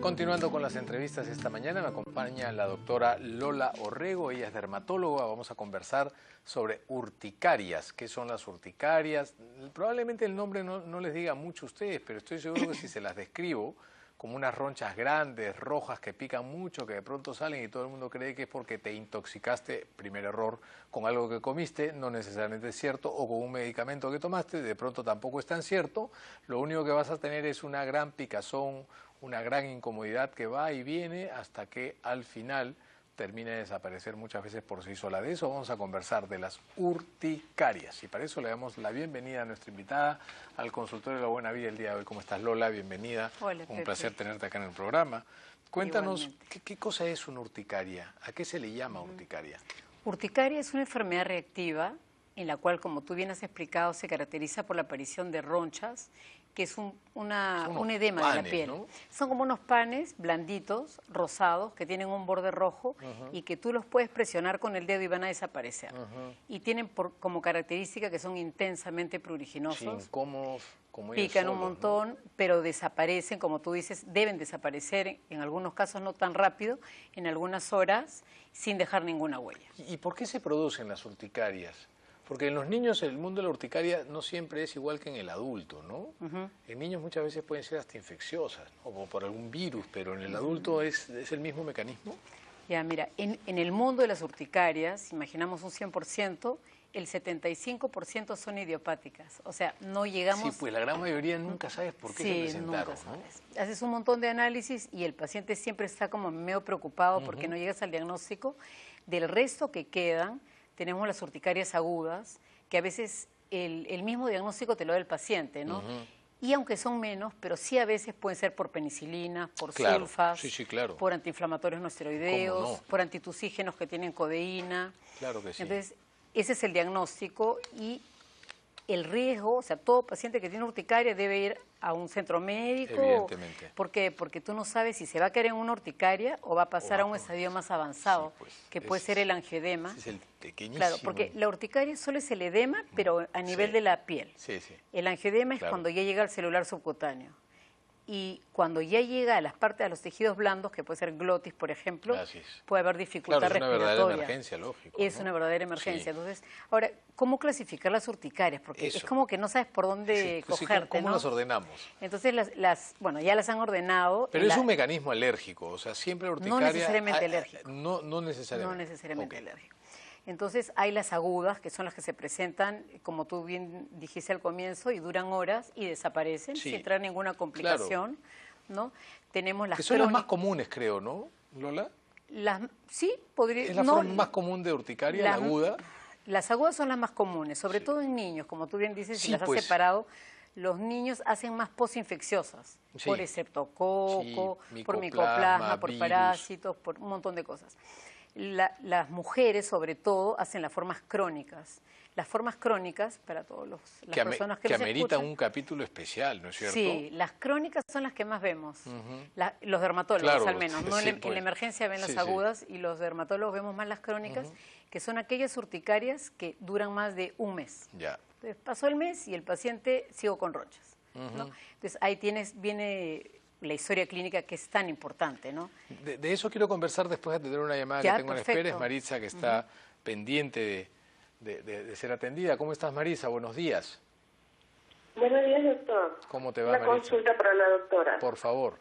Continuando con las entrevistas esta mañana, me acompaña la doctora Lola Orrego, ella es dermatóloga. Vamos a conversar sobre urticarias. ¿Qué son las urticarias? Probablemente el nombre no les diga mucho a ustedes, pero estoy seguro que si se las describo como unas ronchas grandes, rojas, que pican mucho, que de pronto salen y todo el mundo cree que es porque te intoxicaste, primer error, con algo que comiste, no necesariamente es cierto, o con un medicamento que tomaste, de pronto tampoco es tan cierto. Lo único que vas a tener es una gran picazón, una gran incomodidad que va y viene hasta que al final termine de desaparecer muchas veces por sí sola. De eso vamos a conversar, de las urticarias. Y para eso le damos la bienvenida a nuestra invitada al consultorio de la Buena Vida el día de hoy. ¿Cómo estás, Lola? Bienvenida. Hola, Un Pepe. placer tenerte acá en el programa. Cuéntanos, ¿qué cosa es una urticaria? ¿A qué se le llama urticaria? Urticaria es una enfermedad reactiva en la cual, como tú bien has explicado, se caracteriza por la aparición de ronchas, que es un edema de la piel. ¿No? Son como unos panes blanditos, rosados, que tienen un borde rojo y que tú los puedes presionar con el dedo y van a desaparecer. Y tienen como característica que son intensamente pruriginosos. Sí, incómodos, como pican solos, un montón, ¿no? Pero desaparecen, como tú dices, deben desaparecer, en algunos casos no tan rápido, en algunas horas, sin dejar ninguna huella. ¿Y por qué se producen las urticarias? Porque en los niños el mundo de la urticaria no siempre es igual que en el adulto, ¿no? En niños muchas veces pueden ser hasta infecciosas, ¿no? O por algún virus, pero en el adulto ¿es el mismo mecanismo? Ya, mira, en el mundo de las urticarias, imaginamos un 100%, el 75% son idiopáticas, o sea, no llegamos... Sí, pues la gran mayoría nunca sabes por qué se presentaron, nunca sabes. ¿No? Haces un montón de análisis y el paciente siempre está como medio preocupado porque no llegas al diagnóstico. Del resto que quedan, tenemos las urticarias agudas, que a veces el mismo diagnóstico te lo da el paciente, ¿no? Y aunque son menos, pero sí a veces pueden ser por penicilina, por sulfas, claro. por antiinflamatorios no esteroideos, por antitusígenos que tienen codeína. Claro que sí. Entonces, ese es el diagnóstico y el riesgo, o sea, todo paciente que tiene urticaria debe ir a un centro médico. Evidentemente. ¿Por qué? Porque tú no sabes si se va a caer en una urticaria o va a pasar a un estadio más avanzado, sí, pues, que puede ser el angioedema. Es el pequeñísimo. Claro, porque la urticaria solo es el edema, pero a nivel de la piel. Sí, sí. El angioedema es cuando ya llega al celular subcutáneo. Y cuando ya llega a las partes de los tejidos blandos, que puede ser glotis, por ejemplo, puede haber dificultad respiratoria. Es una verdadera emergencia, lógico. Es una verdadera emergencia. Entonces, ahora, ¿cómo clasificar las urticarias? Porque es como que no sabes por dónde cogerte, ¿cómo ¿no? las ordenamos? Entonces, bueno, ya las han ordenado. Pero es un mecanismo alérgico, o sea, siempre la urticaria... No necesariamente alérgico. No necesariamente. No necesariamente alérgico. Entonces hay las agudas, que son las que se presentan, como tú bien dijiste al comienzo, y duran horas y desaparecen sin traer ninguna complicación, ¿no? Tenemos las que son las más comunes, creo, ¿no, Lola? Sí, podría... ¿Es la forma más común de urticaria, la aguda? Las agudas son las más comunes, sobre todo en niños, como tú bien dices, si las has separado. Los niños hacen más posinfecciosas, por estreptococo, por micoplasma, por parásitos, por un montón de cosas. Las mujeres, sobre todo, hacen las formas crónicas. Las formas crónicas, para todas las personas que nos ameritan escuchan, un capítulo especial, ¿no es cierto? Sí, las crónicas son las que más vemos. Los dermatólogos, al menos. ¿No? En la emergencia ven las agudas y los dermatólogos vemos más las crónicas, que son aquellas urticarias que duran más de un mes. Entonces, pasó el mes y el paciente sigue con ronchas, ¿no? Entonces, ahí viene la historia clínica, que es tan importante, ¿no? De eso quiero conversar después de tener una llamada que tengo en espera. Es Maritza, que está pendiente de ser atendida. ¿Cómo estás, Maritza? Buenos días. Buenos días, doctor. ¿Cómo te va, Maritza? Una consulta para la doctora. Por favor.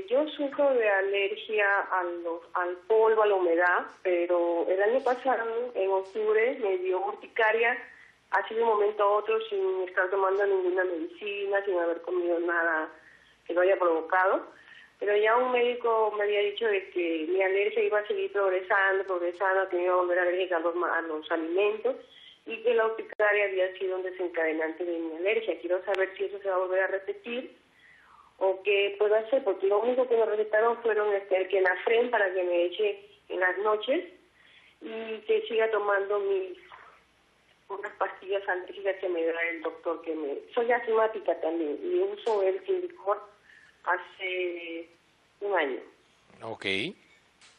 Yo sufro de alergia al polvo, a la humedad, pero el año pasado, en octubre, me dio urticaria, así de un momento a otro, sin estar tomando ninguna medicina, sin haber comido nada que lo haya provocado. Pero ya un médico me había dicho de que mi alergia iba a seguir progresando, que me iba a volver alérgica a los alimentos, y que la urticaria había sido un desencadenante de mi alergia. Quiero saber si eso se va a volver a repetir o qué puedo hacer, porque lo único que me recetaron fueron el Kenafren para que me eche en las noches y que siga tomando unas pastillas alérgicas que me da el doctor. Soy asmática también y uso el Sindicor hace un año. Ok.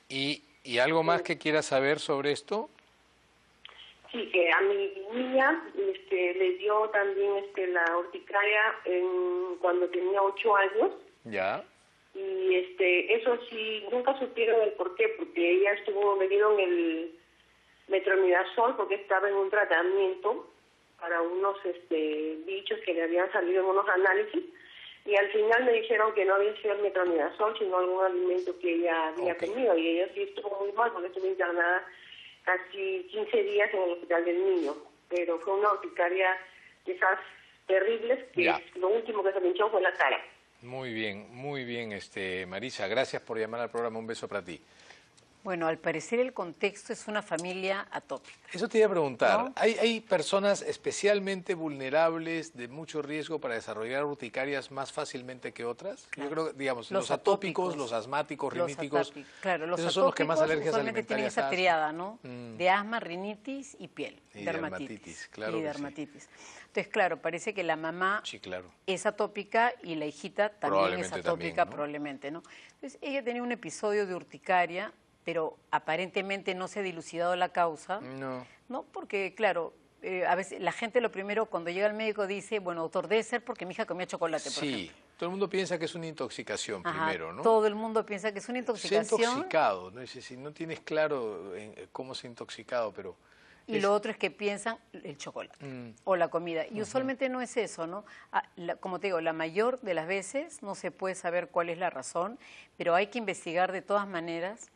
¿Y algo más que quieras saber sobre esto? Sí, que a mi niña le dio también la urticaria cuando tenía 8 años. Ya. Y eso sí, nunca supieron el por qué, porque ella estuvo metido en el metronidazol porque estaba en un tratamiento para unos bichos que le habían salido en unos análisis, y al final me dijeron que no había sido el metronidazol, sino algún alimento que ella había comido, y ella sí estuvo muy mal porque estuvo internada casi 15 días en el hospital del niño, pero fue una urticaria de esas terribles que lo último que se me hinchó fue la cara. Muy bien, Marisa, gracias por llamar al programa, un beso para ti. Bueno, al parecer el contexto es una familia atópica. Eso te iba a preguntar, ¿no? ¿Hay personas especialmente vulnerables, de mucho riesgo para desarrollar urticarias más fácilmente que otras? Claro. Yo creo que, digamos, los atópicos, los asmáticos, riníticos, claro, los esos son los que más alergias usualmente tienen alimentarias esa hacen. triada, ¿no? De asma, rinitis y piel, Y dermatitis. claro y que dermatitis. Entonces, claro, parece que la mamá Sí, claro. es atópica y la hijita también es Probablemente atópica, también, ¿no? probablemente, ¿no? Entonces, ella tenía un episodio de urticaria, pero aparentemente no se ha dilucidado la causa, ¿no? Porque, claro, a veces la gente lo primero cuando llega al médico dice, bueno, doctor, debe ser porque mi hija comía chocolate, por ejemplo. Sí, todo el mundo piensa que es una intoxicación primero, ¿no? Todo el mundo piensa que es una intoxicación. Se ha intoxicado, ¿no? Si no tienes claro cómo se ha intoxicado, pero... Y lo otro es que piensan el chocolate o la comida. Y usualmente no es eso, ¿no? Como te digo, la mayor de las veces no se puede saber cuál es la razón, pero hay que investigar de todas maneras,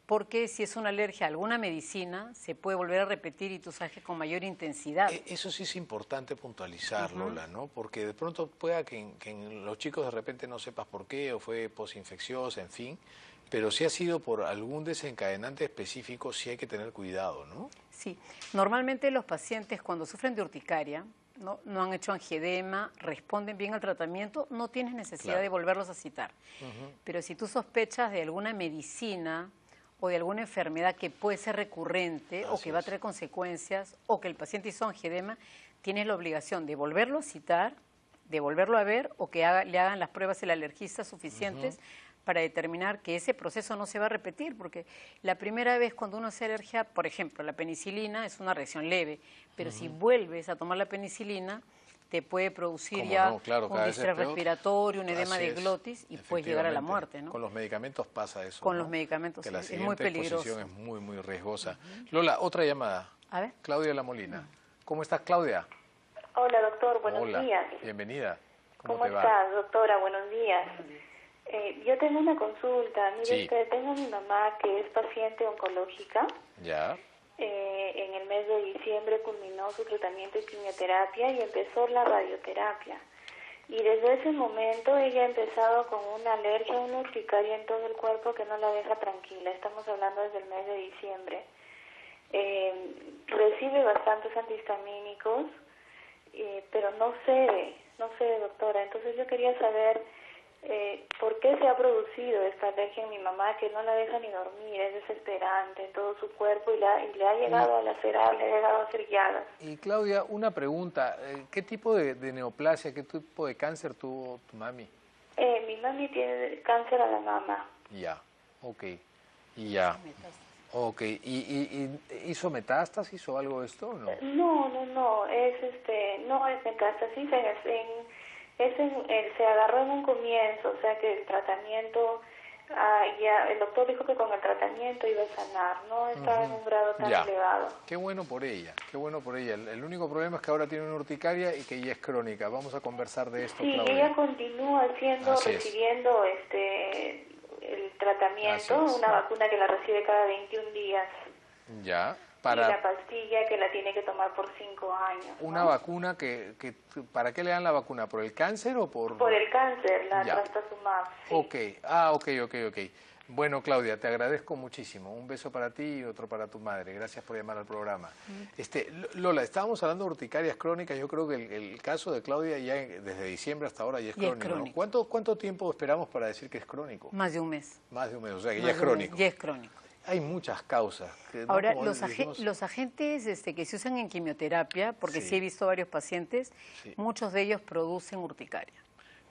porque si es una alergia a alguna medicina, se puede volver a repetir y tú sabes que con mayor intensidad. Eso sí es importante puntualizar, Lola, ¿no? Porque de pronto pueda que en los chicos de repente no sepas por qué, o fue posinfecciosa, en fin, pero si ha sido por algún desencadenante específico, sí hay que tener cuidado, ¿no? Sí, normalmente los pacientes cuando sufren de urticaria, no han hecho angedema, responden bien al tratamiento, no tienes necesidad de volverlos a citar. Pero si tú sospechas de alguna medicina o de alguna enfermedad que puede ser recurrente o que va a traer consecuencias, o que el paciente hizo angedema, tienes la obligación de volverlo a citar, de volverlo a ver, o que le hagan las pruebas el alergista suficientes para determinar que ese proceso no se va a repetir, porque la primera vez cuando uno hace alergia, por ejemplo, la penicilina es una reacción leve, pero si vuelves a tomar la penicilina, te puede producir ya un distrés respiratorio, un edema de glotis y puedes llegar a la muerte, ¿no? Con los medicamentos pasa eso. Con los medicamentos, que es muy peligroso. La siguiente exposición es muy, muy riesgosa. Lola, otra llamada. A ver. Claudia de la Molina. ¿Cómo estás, Claudia? Hola, doctor, buenos días. Bienvenida. ¿Cómo estás, doctora? Buenos días. Yo tengo una consulta. Mire usted, tengo a mi mamá que es paciente oncológica. Ya. En el mes de diciembre culminó su tratamiento de quimioterapia y empezó la radioterapia. Y desde ese momento ella ha empezado con una alergia, una urticaria en todo el cuerpo que no la deja tranquila. Estamos hablando desde el mes de diciembre. Recibe bastantes antihistamínicos, pero no cede, doctora. Entonces yo quería saber por qué se ha producido esta alergia en mi mamá, que no la deja ni dormir, es desesperante en todo su cuerpo y le ha llegado a lacerar, le ha llegado a hacer llagas. Y Claudia, una pregunta, ¿qué tipo de neoplasia, qué tipo de cáncer tuvo tu mami? Mi mami tiene cáncer a la mama. Ya, ok, ok, ¿y hizo metástasis o algo de esto o no? No, no es metástasis, se agarró en un comienzo, o sea que el tratamiento, ya el doctor dijo que con el tratamiento iba a sanar, no estaba en un grado tan elevado. Qué bueno por ella, qué bueno por ella. El único problema es que ahora tiene una urticaria y que ya es crónica. Vamos a conversar de esto, sí, Claudia. Ella continúa recibiendo el tratamiento, una vacuna que la recibe cada 21 días. Ya. Y la pastilla que la tiene que tomar por 5 años. Una vacuna que ¿para qué le dan la vacuna? ¿Por el cáncer o por...? Por el cáncer, la trastuzumab. Sí. Ok. Bueno, Claudia, te agradezco muchísimo. Un beso para ti y otro para tu madre. Gracias por llamar al programa. Lola, estábamos hablando de urticarias crónicas. Yo creo que el caso de Claudia ya desde diciembre hasta ahora ya es crónico. ¿No? ¿Cuánto tiempo esperamos para decir que es crónico? Más de un mes. Más de un mes, o sea que ya es crónico. Ya es crónico. Hay muchas causas. Ahora, los agentes que se usan en quimioterapia, porque sí he visto varios pacientes, muchos de ellos producen urticaria.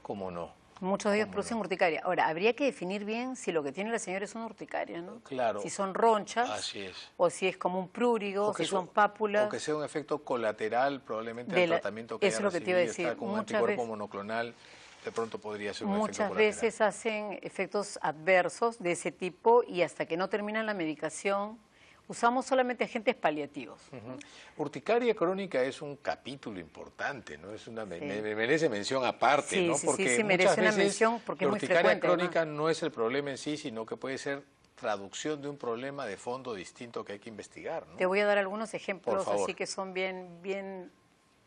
¿Cómo no? Muchos de ellos producen urticaria. Ahora, habría que definir bien si lo que tiene la señora es una urticaria, ¿no? Claro. Si son ronchas, así es, o si es como un prurigo, si son pápulas. O que sea un efecto colateral probablemente del tratamiento que haya recibido, está con un anticuerpo monoclonal. de pronto podría ser un efecto Muchas colateral. veces hacen efectos adversos de ese tipo y hasta que no terminan la medicación usamos solamente agentes paliativos. Urticaria crónica es un capítulo importante, ¿no? Es una, me merece mención aparte, sí, ¿no? Sí, porque sí, merece una mención porque la es muy urticaria frecuente. crónica no es el problema en sí, sino que puede ser traducción de un problema de fondo distinto que hay que investigar, ¿no? Te voy a dar algunos ejemplos Por favor. así que son bien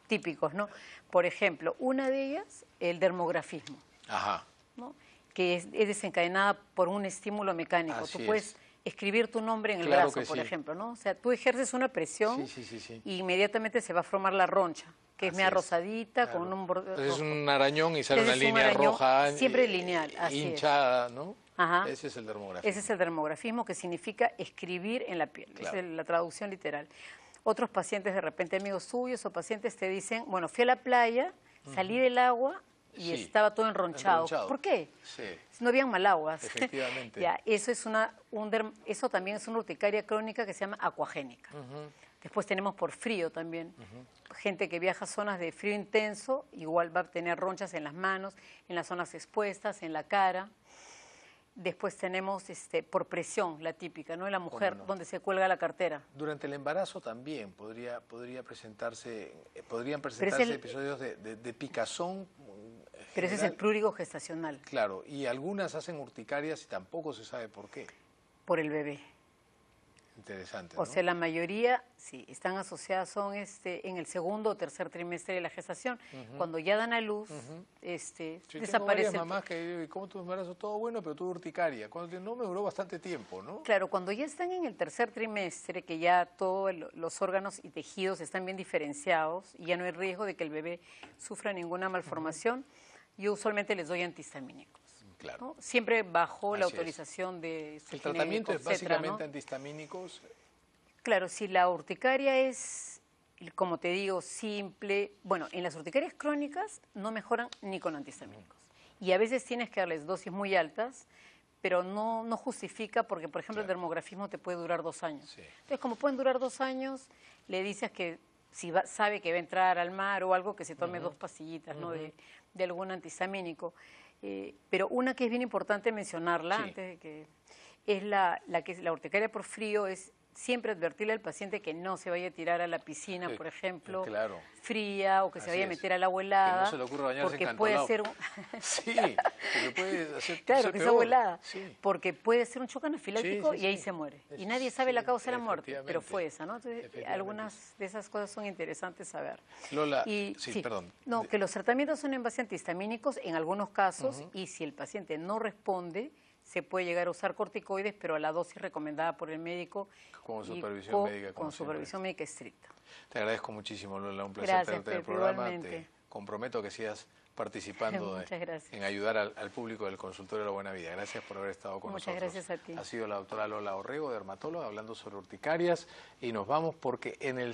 típicos, ¿no? Por ejemplo, una de ellas, el dermografismo, Ajá. ¿no? Que es desencadenada por un estímulo mecánico. Así Tú puedes escribir tu nombre en el Claro brazo, que por sí. ejemplo, ¿no? O sea, tú ejerces una presión y inmediatamente se va a formar la roncha, que es Así media es. rosadita, Claro. con un borde Entonces es rojo. un arañón y sale Entonces una es un línea arañón roja siempre lineal, así es. hinchada, ¿no? Ajá. Ese es el dermografismo. Ese es el dermografismo, que significa escribir en la piel. Claro. Esa es la traducción literal. Otros pacientes, de repente amigos suyos o pacientes, te dicen, bueno, fui a la playa, salí del agua y estaba todo enronchado. ¿Por qué? Sí. No habían malaguas. Efectivamente. Ya, eso eso también es una urticaria crónica que se llama acuagénica. Después tenemos por frío también. Gente que viaja a zonas de frío intenso, igual va a tener ronchas en las manos, en las zonas expuestas, en la cara. Después tenemos por presión, la típica, ¿no? La mujer donde se cuelga la cartera. Durante el embarazo también podrían presentarse episodios de picazón. Pero ese es el prurigo gestacional. Claro, y algunas hacen urticarias y tampoco se sabe por qué. Por el bebé. Interesante, O ¿no? sea, la mayoría, sí, están asociadas, son en el segundo o tercer trimestre de la gestación. Cuando ya dan a luz, Sí, tengo desaparece. varias mamás que digo, ¿y cómo tu embarazo? Todo bueno, pero tuve urticaria. Cuando no, me duró bastante tiempo, ¿no? Claro, cuando ya están en el tercer trimestre, que ya todos los órganos y tejidos están bien diferenciados y ya no hay riesgo de que el bebé sufra ninguna malformación, yo usualmente les doy antihistamínicos. Claro. ¿no? Siempre bajo la Así es. autorización de su El tratamiento es gineco, etcétera, básicamente ¿no? antihistamínicos. Claro, si la urticaria es, como te digo, simple, bueno, en las urticarias crónicas no mejoran ni con antihistamínicos. Y a veces tienes que darles dosis muy altas, pero no justifica porque, por ejemplo, el dermografismo te puede durar 2 años. Sí. Entonces, como pueden durar 2 años, le dices que si sabe que va a entrar al mar o algo, que se tome 2 pastillitas, ¿no? de algún antihistamínico. Pero una que es bien importante mencionarla antes de que es la urticaria por frío, es siempre advertirle al paciente que no se vaya a tirar a la piscina, por ejemplo, fría, o que se vaya a meter al agua helada. Que no se le ocurra bañarse porque en puede Cantolao. ser Sí, porque puede hacer claro, que es agua helada, porque puede ser un shock anafiláctico y ahí se muere. Y nadie sabe la causa de la muerte, pero fue esa, ¿no? Entonces, algunas de esas cosas son interesantes saber. Lola, y, perdón. No, que los tratamientos son en base a antihistamínicos en algunos casos y si el paciente no responde, se puede llegar a usar corticoides, pero a la dosis recomendada por el médico. Con supervisión médica. Con supervisión médica estricta. Te agradezco muchísimo, Lola, un placer tenerte en el programa. Igualmente. Te comprometo que sigas participando en ayudar al público del consultorio de la Buena Vida. Gracias por haber estado con nosotros. Muchas gracias a ti. Ha sido la doctora Lola Orrego, dermatóloga, hablando sobre urticarias, y nos vamos porque en el